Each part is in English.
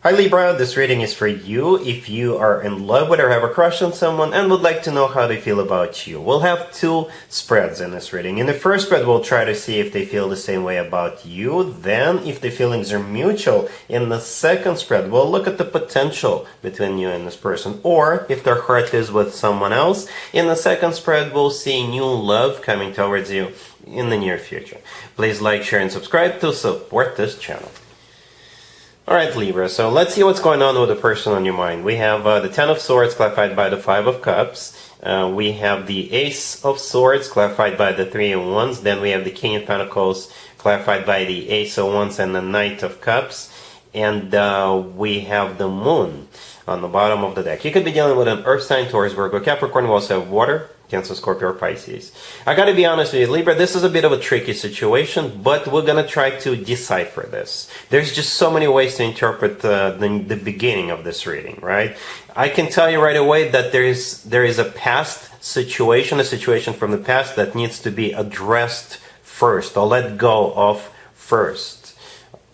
Hi Libra, this reading is for you if you are in love with or have a crush on someone and would like to know how they feel about you. We'll have two spreads in this reading. In the first spread, we'll try to see if they feel the same way about you. Then, if the feelings are mutual, in the second spread, we'll look at the potential between you and this person. Or, if their heart is with someone else, in the second spread, we'll see new love coming towards you in the near future. Please like, share, and subscribe to support this channel. Alright Libra, so let's see what's going on with the person on your mind. We have the Ten of Swords clarified by the Five of Cups. We have the Ace of Swords clarified by the Three of Wands. Then we have the King of Pentacles clarified by the Ace of Wands and the Knight of Cups. And we have the Moon on the bottom of the deck. You could be dealing with an Earth sign, Taurus, Virgo, Capricorn. We also have Water, Cancer, Scorpio, or Pisces. I gotta be honest with you, Libra, this is a bit of a tricky situation, but we're gonna try to decipher this. There's just so many ways to interpret the beginning of this reading, right? I can tell you right away that there is a past situation, a situation from the past that needs to be addressed first, or let go of first.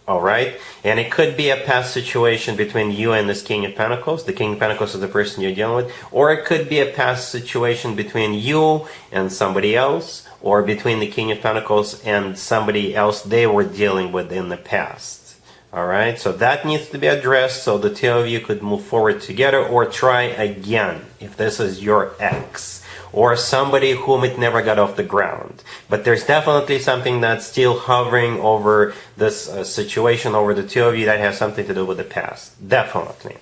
Alright? And it could be a past situation between you and this King of Pentacles. The King of Pentacles is the person you're dealing with. Or it could be a past situation between you and somebody else. Or between the King of Pentacles and somebody else they were dealing with in the past. Alright? So that needs to be addressed so the two of you could move forward together, or try again if this is your ex. Or somebody whom it never got off the ground. But there's definitely something that's still hovering over this situation, over the two of you, that has something to do with the past. Definitely.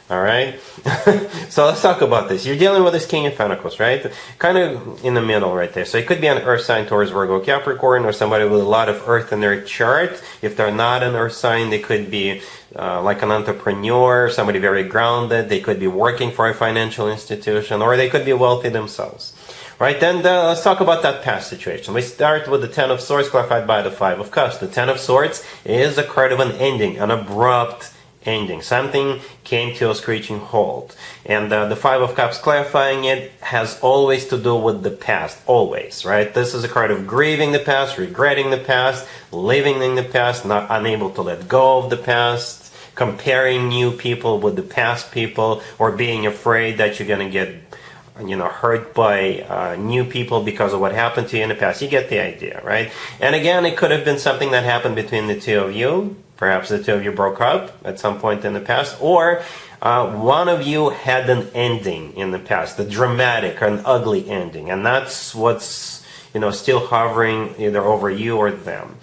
Alright? So let's talk about this. You're dealing with this King of Pentacles, right? Kind of in the middle right there. So it could be an Earth sign, Taurus, Virgo, Capricorn, or somebody with a lot of Earth in their chart. If they're not an Earth sign, they could be like an entrepreneur, somebody very grounded. They could be working for a financial institution, or they could be wealthy themselves. Right, then let's talk about that past situation. We start with the Ten of Swords clarified by the Five of Cups. The Ten of Swords is a card of an ending, an abrupt ending. Something came to a screeching halt. And the Five of Cups clarifying it has always to do with the past. Always, right? This is a card of grieving the past, regretting the past, living in the past, not unable to let go of the past, comparing new people with the past people, or being afraid that you're going to get hurt by new people because of what happened to you in the past. You get the idea, right? And again, it could have been something that happened between the two of you. Perhaps the two of you broke up at some point in the past, or one of you had an ending in the past, a dramatic or an ugly ending, and that's what's still hovering either over you or them.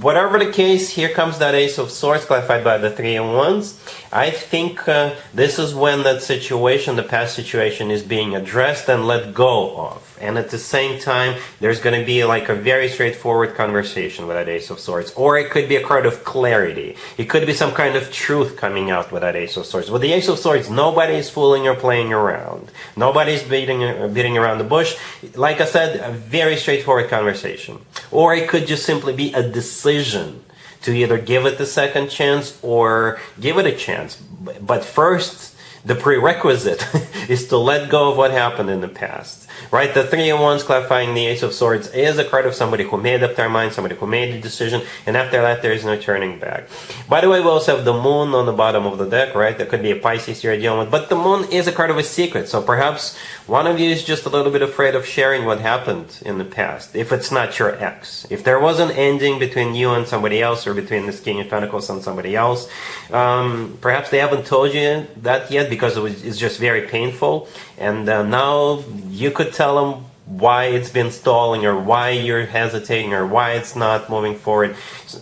Whatever the case, here comes that Ace of Swords clarified by the Three of Wands. I think this is when that situation, the past situation, is being addressed and let go of. And at the same time, there's going to be like a very straightforward conversation with that Ace of Swords. Or it could be a card of clarity. It could be some kind of truth coming out with that Ace of Swords. With the Ace of Swords, nobody is fooling or playing around. Nobody's beating around the bush. Like I said, a very straightforward conversation. Or it could just simply be a decision to either give it a second chance or give it a chance. But first, the prerequisite is to let go of what happened in the past. Right? The Three of Wands clarifying the Ace of Swords is a card of somebody who made up their mind, somebody who made a decision, and after that there is no turning back. By the way, we also have the Moon on the bottom of the deck, right? That could be a Pisces you're dealing with, but the Moon is a card of a secret, so perhaps one of you is just a little bit afraid of sharing what happened in the past, if it's not your ex. If there was an ending between you and somebody else, or between this King of Pentacles and somebody else, perhaps they haven't told you that yet because it's just very painful, and now you could tell them why it's been stalling, or why you're hesitating, or why it's not moving forward,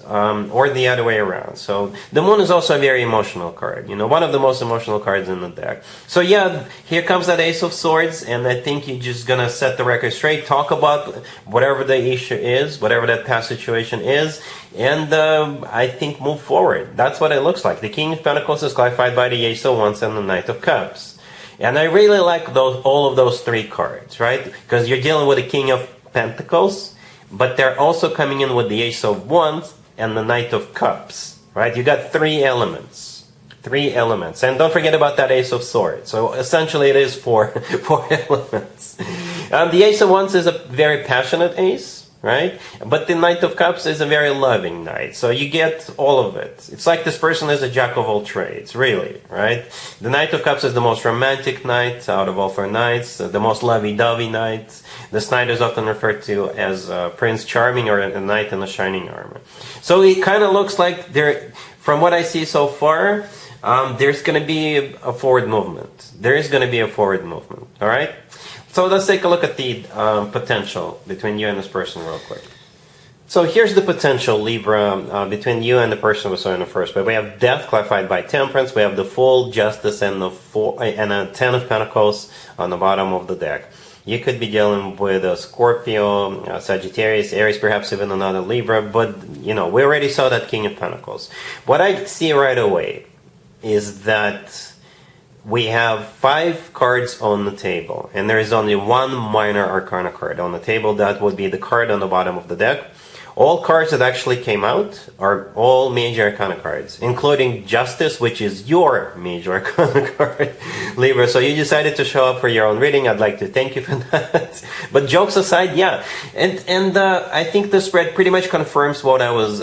or the other way around. So the Moon is also a very emotional card, one of the most emotional cards in the deck. So yeah, here comes that Ace of Swords, and I think you're just gonna set the record straight, talk about whatever the issue is, whatever that past situation is, and I think move forward. That's what it looks like. The King of Pentacles is clarified by the Ace of Wands and the Knight of Cups. And I really like all of those three cards, right? Because you're dealing with the King of Pentacles, but they're also coming in with the Ace of Wands and the Knight of Cups, right? You got three elements. And don't forget about that Ace of Swords. So essentially it is four elements. The Ace of Wands is a very passionate ace. right? But the Knight of Cups is a very loving knight, so you get all of it. It's like this person is a jack of all trades, really, right? The Knight of Cups is the most romantic knight out of all four knights, the most lovey-dovey knight. This knight is often referred to as Prince Charming or a knight in a shining armor. So it kind of looks like there, from what I see so far, there's going to be a forward movement. There is going to be a forward movement, all right? So let's take a look at the potential between you and this person real quick. So here's the potential, Libra, between you and the person we saw in the first bit. We have Death clarified by Temperance. We have the Fool, Justice, and a Ten of Pentacles on the bottom of the deck. You could be dealing with a Scorpio, Sagittarius, Aries, perhaps even another Libra. But, you know, we already saw that King of Pentacles. What I see right away is that we have 5 cards on the table, and there is only one minor arcana card on the table. That would be the card on the bottom of the deck. All cards that actually came out are all major arcana cards, including Justice, which is your major arcana card, Libra. So you decided to show up for your own reading. I'd like to thank you for that. But jokes aside, yeah. And I think the spread pretty much confirms what I was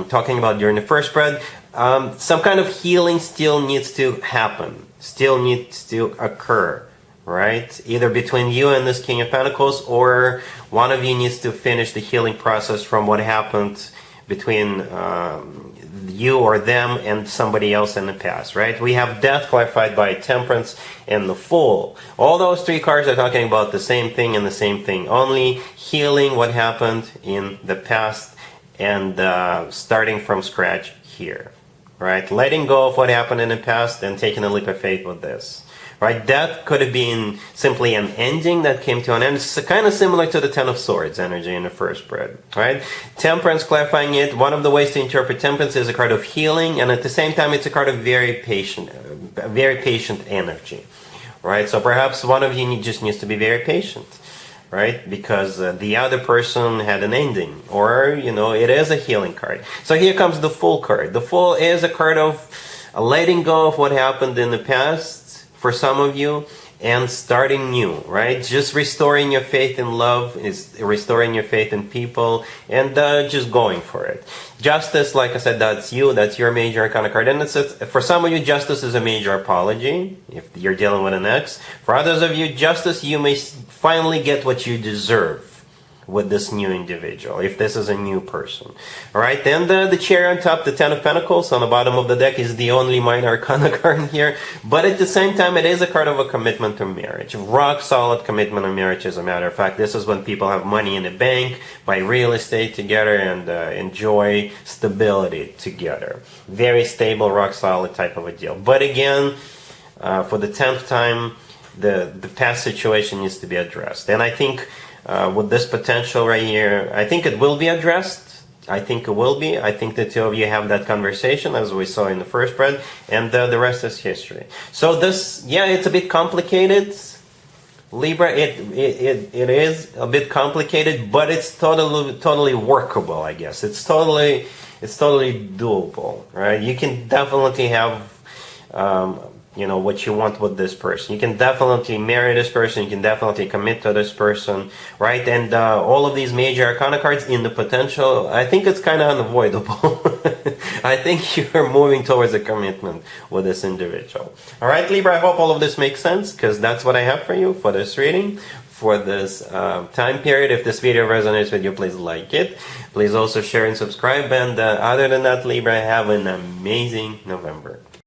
talking about during the first spread. Some kind of healing still needs to happen. Still needs to occur, right? Either between you and this King of Pentacles, or one of you needs to finish the healing process from what happened between you or them and somebody else in the past, right? We have Death clarified by Temperance and the Fool. All those 3 cards are talking about the same thing and the same thing, only healing what happened in the past and starting from scratch here. Right, letting go of what happened in the past and taking a leap of faith with this. Right, death could have been simply an ending that came to an end. It's kind of similar to the Ten of Swords energy in the first spread. Right, Temperance clarifying it. One of the ways to interpret Temperance is a card of healing, and at the same time, it's a card of very patient energy. Right, so perhaps one of you just needs to be very patient. Right? Because the other person had an ending, or, you know, it is a healing card. So here comes the Fool card. The Fool is a card of letting go of what happened in the past for some of you and starting new, right? Just restoring your faith in love, is restoring your faith in people, and just going for it. Justice, like I said, that's you, that's your major arcana card. And it's for some of you, Justice is a major apology, if you're dealing with an ex. For others of you, Justice, you may finally get what you deserve with this new individual, if this is a new person. All right, then the chair on top, the Ten of Pentacles on the bottom of the deck, is the only minor arcana card here, but at the same time it is a card of a commitment to marriage, rock solid commitment to marriage. As a matter of fact, this is when people have money in the bank, buy real estate together, and enjoy stability together. Very stable, rock solid type of a deal. But again, for the 10th time, the past situation needs to be addressed, and I think with this potential right here, I think it will be addressed. I think it will be. I think the two of you have that conversation, as we saw in the first spread, and the rest is history. So this, yeah, it's a bit complicated, Libra. It is a bit complicated, but it's totally workable. I guess it's totally doable, right? You can definitely have you know, what you want with this person. You can definitely marry this person. You can definitely commit to this person, right? And all of these major arcana cards in the potential, I think it's kind of unavoidable. I think you're moving towards a commitment with this individual. All right, Libra, I hope all of this makes sense, because that's what I have for you for this reading, for this time period. If this video resonates with you, please like it. Please also share and subscribe. And other than that, Libra, have an amazing November.